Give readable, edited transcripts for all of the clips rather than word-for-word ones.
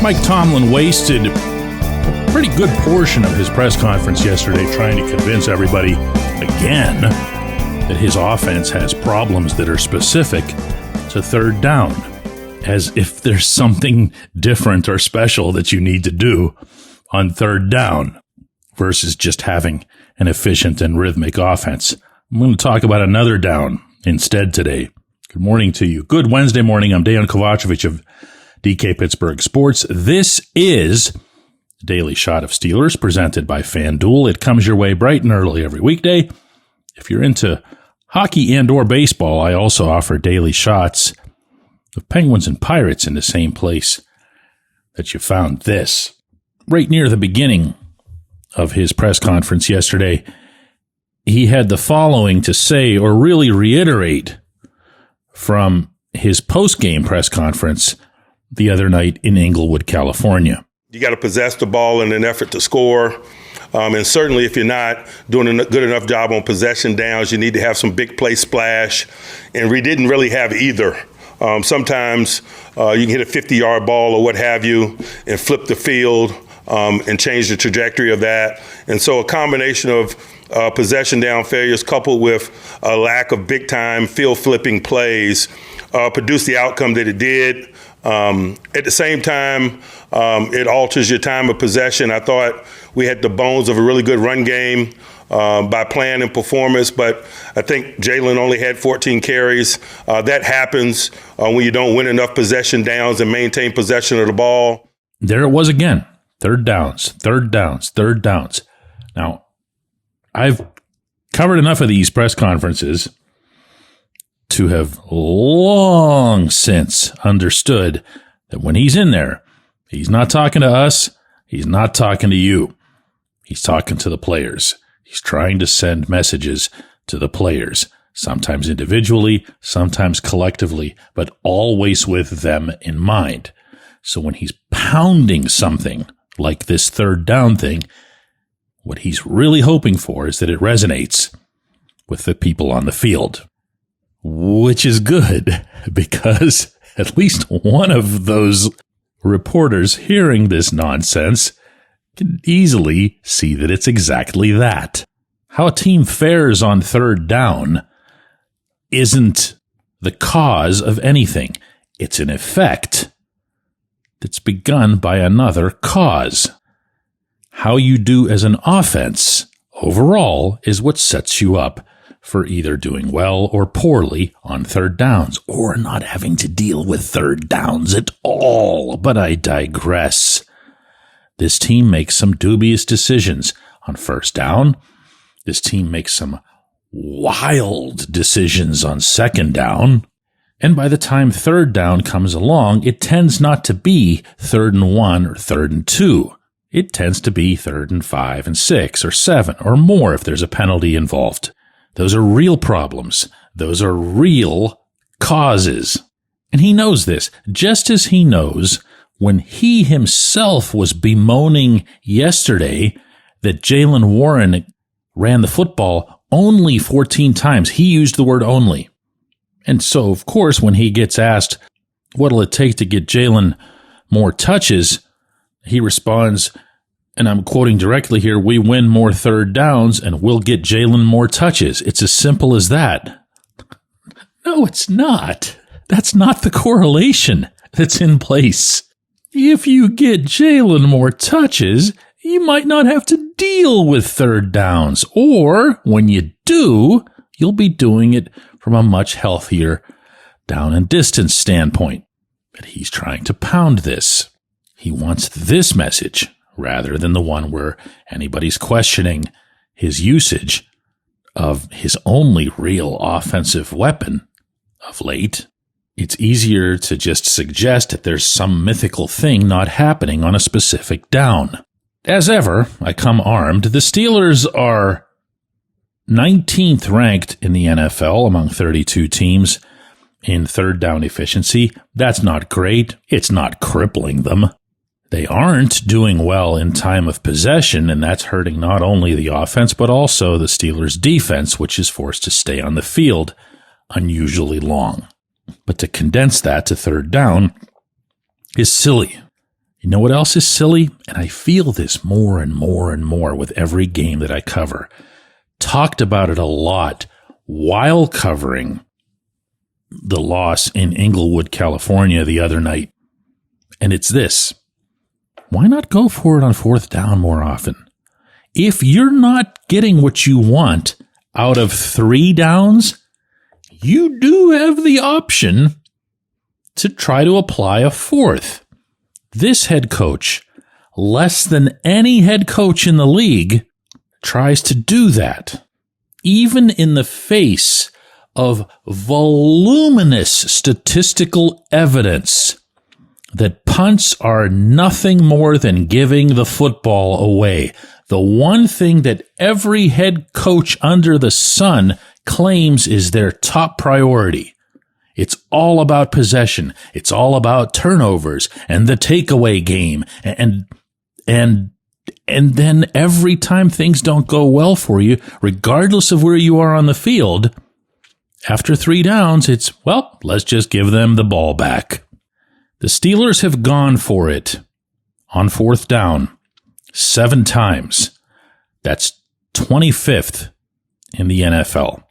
Mike Tomlin wasted a pretty good portion of his press conference yesterday trying to convince everybody again that his offense has problems that are specific to third down, as if there's something different or special that you need to do on third down versus just having an efficient and rhythmic offense. I'm going to talk about another down instead today. Good morning to you. Good Wednesday morning. I'm Dejan Kovacevic of DK Pittsburgh Sports. This is Daily Shot of Steelers presented by FanDuel. It comes your way bright and early every weekday. If you're into hockey and or baseball, I also offer daily shots of Penguins and Pirates in the same place that you found this. Right near the beginning of his press conference yesterday, he had the following to say, or really reiterate, from his post-game press conference the other night in Inglewood, California. You got to possess the ball in an effort to score. And certainly if you're not doing a good enough job on possession downs, you need to have some big play splash. And we didn't really have either. Sometimes you can hit a 50-yard ball or what have you and flip the field and change the trajectory of that. And so a combination of possession down failures coupled with a lack of big-time field-flipping plays produced the outcome that it did. At the same time, it alters your time of possession. I thought we had the bones of a really good run game by plan and performance, but I think Jalen only had 14 carries. That happens when you don't win enough possession downs and maintain possession of the ball. There it was again. Third downs, third downs, third downs. Now, I've covered enough of these press conferences to have long since understood that when he's in there, he's not talking to us, he's not talking to you. He's talking to the players. He's trying to send messages to the players, sometimes individually, sometimes collectively, but always with them in mind. So when he's pounding something like this third down thing, what he's really hoping for is that it resonates with the people on the field, which is good because at least one of those reporters hearing this nonsense can easily see that it's exactly that. How a team fares on third down isn't the cause of anything. It's an effect that's begun by another cause. How you do as an offense overall is what sets you up for either doing well or poorly on third downs, or not having to deal with third downs at all. But I digress. This team makes some dubious decisions on first down. This team makes some wild decisions on second down. And by the time third down comes along, it tends not to be 3rd and 1 or 3rd and 2. It tends to be 3rd and 5 and 6 or 7 or more if there's a penalty involved. Those are real problems. Those are real causes. And he knows this, just as he knows when he himself was bemoaning yesterday that Jaylen Warren ran the football only 14 times. He used the word only. And so, of course, when he gets asked, what'll it take to get Jalen more touches, he responds, and I'm quoting directly here, we win more third downs and we'll get Jalen more touches. It's as simple as that. No, it's not. That's not the correlation that's in place. If you get Jalen more touches, you might not have to deal with third downs. Or when you do, you'll be doing it from a much healthier down and distance standpoint. But he's trying to pound this. He wants this message rather than the one where anybody's questioning his usage of his only real offensive weapon of late. It's easier to just suggest that there's some mythical thing not happening on a specific down. As ever, I come armed. The Steelers are 19th ranked in the NFL among 32 teams in third down efficiency. That's not great. It's not crippling them. They aren't doing well in time of possession, and that's hurting not only the offense, but also the Steelers' defense, which is forced to stay on the field unusually long. But to condense that to third down is silly. You know what else is silly? And I feel this more and more and more with every game that I cover. Talked about it a lot while covering the loss in Inglewood, California the other night. And it's this. Why not go for it on fourth down more often? If you're not getting what you want out of 3 downs, you do have the option to try to apply a fourth. This head coach, less than any head coach in the league, tries to do that, even in the face of voluminous statistical evidence that punts are nothing more than giving the football away. The one thing that every head coach under the sun claims is their top priority. It's all about possession. It's all about turnovers and the takeaway game. And then every time things don't go well for you, regardless of where you are on the field, after 3 downs, it's, well, let's just give them the ball back. The Steelers have gone for it on fourth down 7 times. That's 25th in the NFL.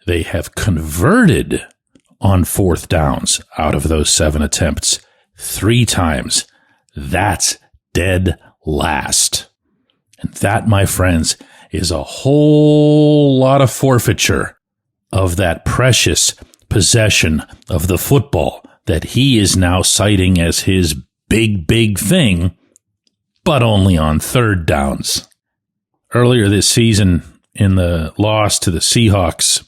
They have converted on fourth downs out of those 7 attempts 3 times. That's dead last. And that, my friends, is a whole lot of forfeiture of that precious possession of the football that he is now citing as his big thing, but only on third downs. Earlier this season, in the loss to the Seahawks,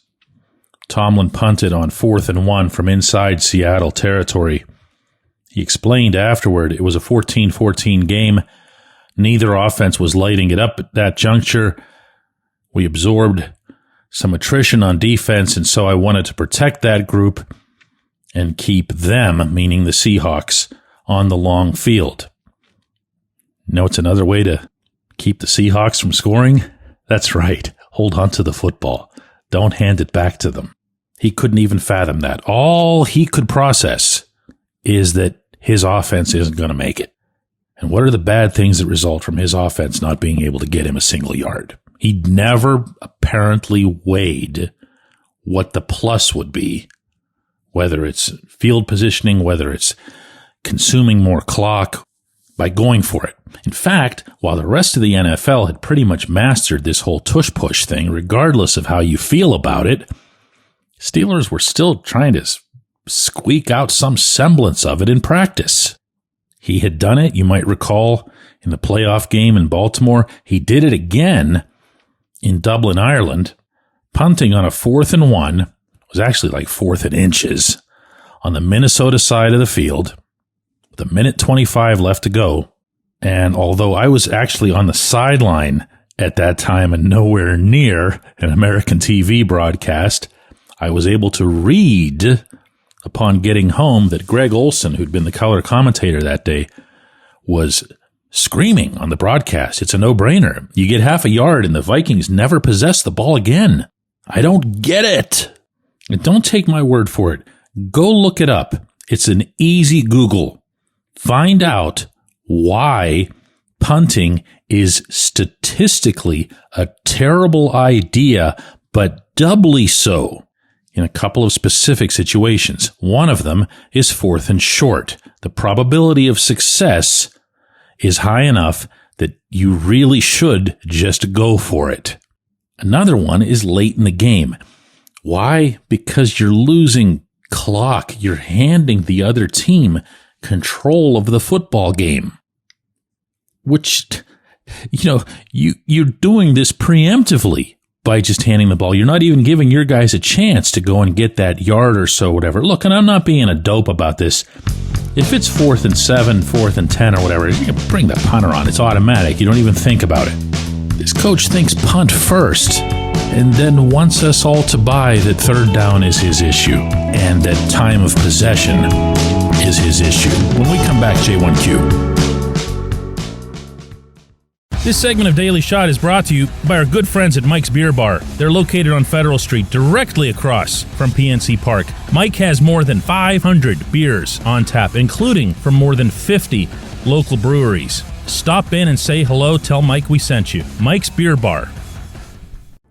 Tomlin punted on 4th and 1 from inside Seattle territory. He explained afterward it was a 14-14 game. Neither offense was lighting it up at that juncture. We absorbed some attrition on defense, and so I wanted to protect that group and keep them, meaning the Seahawks, on the long field. Know it's another way to keep the Seahawks from scoring? That's right. Hold on to the football. Don't hand it back to them. He couldn't even fathom that. All he could process is that his offense isn't going to make it. And what are the bad things that result from his offense not being able to get him a single yard? He never apparently weighed what the plus would be, whether it's field positioning, whether it's consuming more clock, by going for it. In fact, while the rest of the NFL had pretty much mastered this whole tush-push thing, regardless of how you feel about it, Steelers were still trying to squeak out some semblance of it in practice. He had done it, you might recall, in the playoff game in Baltimore. He did it again in Dublin, Ireland, punting on a 4th and 1. It was actually like 4th and inches on the Minnesota side of the field with 1:25 left to go. And although I was actually on the sideline at that time and nowhere near an American TV broadcast, I was able to read upon getting home that Greg Olson, who'd been the color commentator that day, was screaming on the broadcast. It's a no-brainer. You get half a yard and the Vikings never possess the ball again. I don't get it. And don't take my word for it. Go look it up. It's an easy Google. Find out why punting is statistically a terrible idea, but doubly so in a couple of specific situations. One of them is 4th and short. The probability of success is high enough that you really should just go for it. Another one is late in the game. Why? Because you're losing clock. You're handing the other team control of the football game, which, you're doing this preemptively by just handing the ball. You're not even giving your guys a chance to go and get that yard or so, whatever. Look, and I'm not being a dope about this. If it's 4th and 7, 4th and 10 or whatever, you can bring the punter on. It's automatic. You don't even think about it. This coach thinks punt first and then wants us all to buy that third down is his issue and that time of possession is his issue. When we come back, J1Q. This segment of Daily Shot is brought to you by our good friends at Mike's Beer Bar. They're located on Federal Street, directly across from PNC Park. Mike has more than 500 beers on tap, including from more than 50 local breweries. Stop in and say hello. Tell Mike we sent you. Mike's Beer Bar.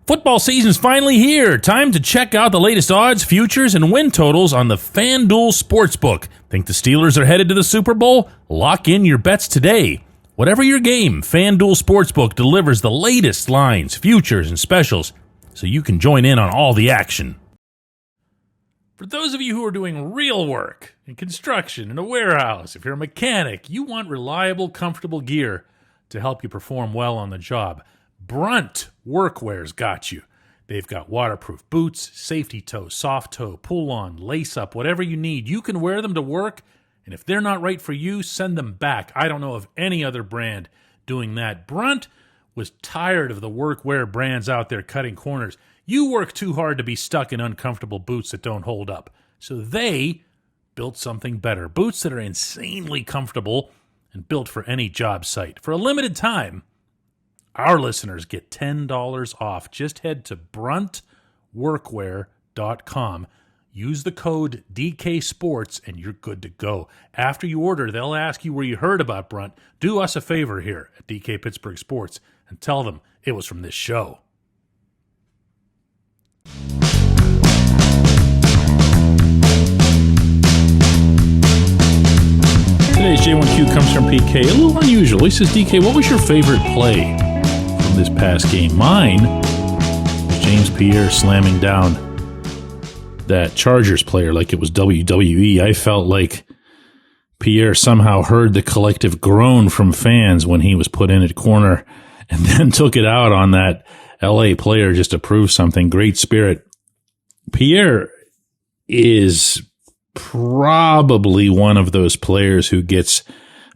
Football season's finally here. Time to check out the latest odds, futures, and win totals on the FanDuel Sportsbook. Think the Steelers are headed to the Super Bowl? Lock in your bets today. Whatever your game, FanDuel Sportsbook delivers the latest lines, futures, and specials so you can join in on all the action. For those of you who are doing real work in construction, in a warehouse, if you're a mechanic, you want reliable, comfortable gear to help you perform well on the job. Brunt Workwear's got you. They've got waterproof boots, safety toe, soft toe, pull-on, lace-up, whatever you need. You can wear them to work, and if they're not right for you, send them back. I don't know of any other brand doing that. Brunt was tired of the workwear brands out there cutting corners. You work too hard to be stuck in uncomfortable boots that don't hold up. So they built something better. Boots that are insanely comfortable and built for any job site. For a limited time, our listeners get $10 off. Just head to bruntworkwear.com. Use the code DKSports and you're good to go. After you order, they'll ask you where you heard about Brunt. Do us a favor here at DK Pittsburgh Sports and tell them it was from this show. Today's J1Q comes from PK. A little unusual. He says, DK, what was your favorite play from this past game? Mine was James Pierre slamming down that Chargers player like it was WWE. I felt like Pierre somehow heard the collective groan from fans when he was put in at corner and then took it out on that LA player just to prove something. Great spirit. Pierre is probably one of those players who gets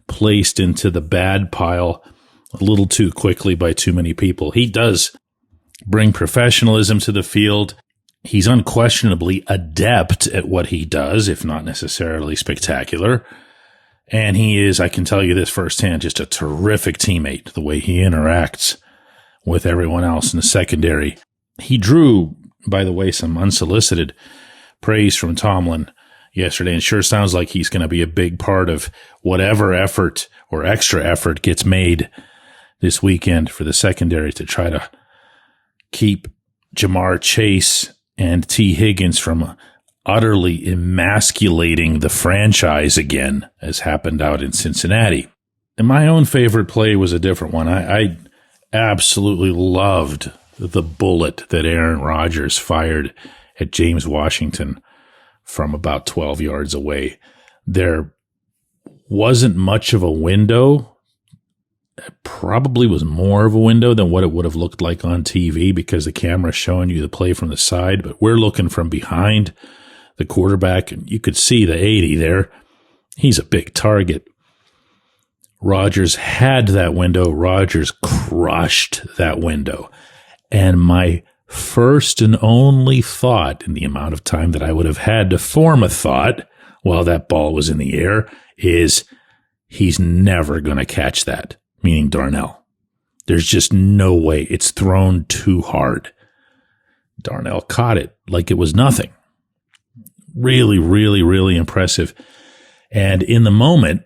placed into the bad pile a little too quickly by too many people. He does bring professionalism to the field. He's unquestionably adept at what he does, if not necessarily spectacular. And he is, I can tell you this firsthand, just a terrific teammate, the way he interacts with everyone else in the secondary. He drew, by the way, some unsolicited praise from Tomlin yesterday, and sure sounds like he's going to be a big part of whatever effort or extra effort gets made this weekend for the secondary to try to keep Jamar Chase and T. Higgins from utterly emasculating the franchise again, as happened out in Cincinnati. And my own favorite play was a different one. I absolutely loved the bullet that Aaron Rodgers fired at James Washington from about 12 yards away. There wasn't much of a window. It probably was more of a window than what it would have looked like on TV because the camera's showing you the play from the side, but we're looking from behind the quarterback, and you could see the 80 there. He's a big target. Rodgers had that window. Rodgers crushed that window. And my first and only thought in the amount of time that I would have had to form a thought while that ball was in the air is he's never going to catch that, meaning Darnell. There's just no way. It's thrown too hard. Darnell caught it like it was nothing. Really, really, really impressive. And in the moment,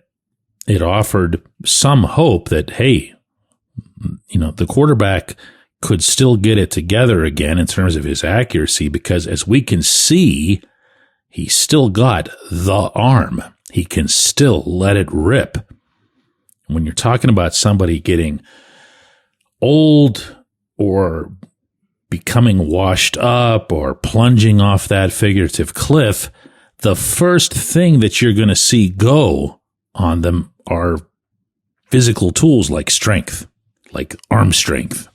it offered some hope that, hey, the quarterback could still get it together again in terms of his accuracy, because as we can see, he's still got the arm. He can still let it rip. When you're talking about somebody getting old or becoming washed up or plunging off that figurative cliff, the first thing that you're going to see go on them are physical tools like strength, like arm strength.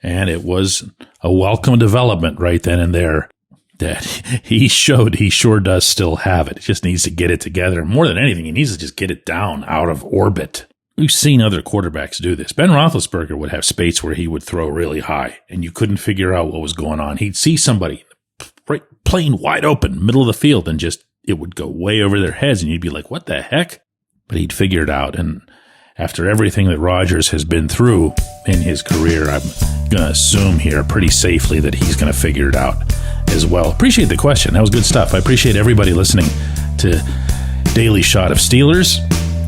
And it was a welcome development right then and there that he showed he sure does still have it. He just needs to get it together. More than anything, he needs to just get it down out of orbit. We've seen other quarterbacks do this. Ben Roethlisberger would have spates where he would throw really high, and you couldn't figure out what was going on. He'd see somebody right playing wide open, middle of the field, and just it would go way over their heads, and you'd be like, what the heck? But he'd figure it out, and after everything that Rodgers has been through in his career, I'm going to assume here pretty safely that he's going to figure it out as well. Appreciate the question. That was good stuff. I appreciate everybody listening to Daily Shot of Steelers.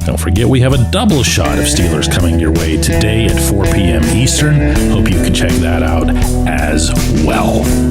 Don't forget we have a double shot of Steelers coming your way today at 4 p.m. Eastern. Hope you can check that out as well.